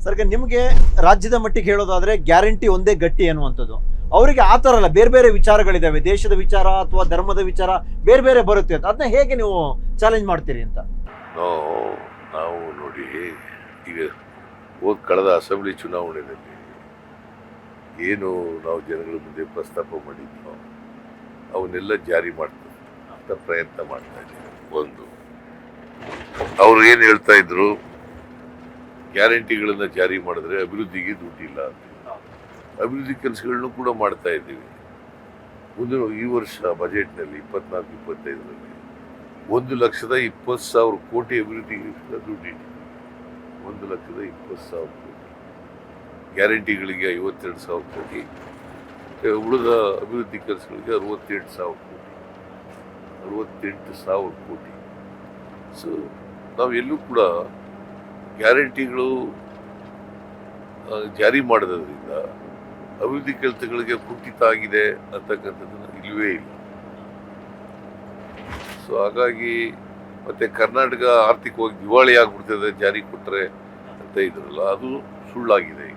Sir, ಈಗ ನಿಮಗೆ ರಾಜ್ಯದ ಮಟ್ಟಿಗೆ ಹೇಳೋದಾದ್ರೆ ಗ್ಯಾರಂಟಿ ಒಂದೇ ಗಟ್ಟಿ ಅನ್ನುವಂಥದ್ದು. ಅವರಿಗೆ ಆ ಥರ ಅಲ್ಲ, ಬೇರೆ ಬೇರೆ ವಿಚಾರಗಳಿದಾವೆ, ದೇಶದ ವಿಚಾರ ಅಥವಾ ಧರ್ಮದ ವಿಚಾರ ಬೇರೆ ಬೇರೆ ಬರುತ್ತೆ ಅಂತ. ಅದನ್ನ ಹೇಗೆ ನೀವು ಚಾಲೆಂಜ್ ಮಾಡ್ತೀರಿ ಅಂತ? ನಾವು ನೋಡಿ, ಈಗ ಕಳೆದ ಅಸೆಂಬ್ಲಿ ಚುನಾವಣೆಯಲ್ಲಿ ಏನು ನಾವು ಜನಗಳ ಮುಂದೆ ಪ್ರಸ್ತಾಪ ಮಾಡಿದ್ವಿ ಅವನ್ನೆಲ್ಲ ಜಾರಿ ಮಾಡ್ತೀವಿ ಅಂತ ಪ್ರಯತ್ನ ಮಾಡ್ತಾ ಇದ್ದೀವಿ. ಒಂದು, ಅವ್ರು ಏನು ಹೇಳ್ತಾ ಇದ್ರು, ಗ್ಯಾರಂಟಿಗಳನ್ನ ಜಾರಿ ಮಾಡಿದ್ರೆ ಅಭಿವೃದ್ಧಿಗೆ ದುಡ್ಡಿಲ್ಲ ಅಂತ. ಅಭಿವೃದ್ಧಿ ಕೆಲಸಗಳನ್ನು ಕೂಡ ಮಾಡ್ತಾ ಇದ್ದೀವಿ. ಈ ವರ್ಷ ಬಜೆಟ್ನಲ್ಲಿ 24-25ರಲ್ಲಿ 1,20,000 ಕೋಟಿ ಅಭಿವೃದ್ಧಿಗೆ ದುಡ್ಡಿದೆ. 1,20,000 ಕೋಟಿ. ಗ್ಯಾರಂಟಿಗಳಿಗೆ 52,000 ಕೋಟಿ, ಉಳಿದ ಅಭಿವೃದ್ಧಿ ಕೆಲಸಗಳಿಗೆ 68,000 ಕೋಟಿ. 68,000 ಕೋಟಿ. ಸೊ ನಾವೆಲ್ಲೂ ಕೂಡ ಗ್ಯಾರಂಟಿಗಳು ಜಾರಿ ಮಾಡೋದ್ರಿಂದ ಅಭಿವೃದ್ಧಿ ಕೆಲಸಗಳಿಗೆ ಕುಂಠಿತ ಆಗಿದೆ ಅಂತಕ್ಕಂಥದ್ದನ್ನು ಇಲ್ಲವೇ ಇಲ್ಲ. ಸೊ ಹಾಗಾಗಿ ಮತ್ತೆ ಕರ್ನಾಟಕ ಆರ್ಥಿಕವಾಗಿ ದಿವಾಳಿ ಆಗ್ಬಿಡ್ತದೆ ಜಾರಿ ಕೊಟ್ಟರೆ ಅಂತ ಇದ್ರಲ್ಲ, ಅದು ಸುಳ್ಳಾಗಿದೆ.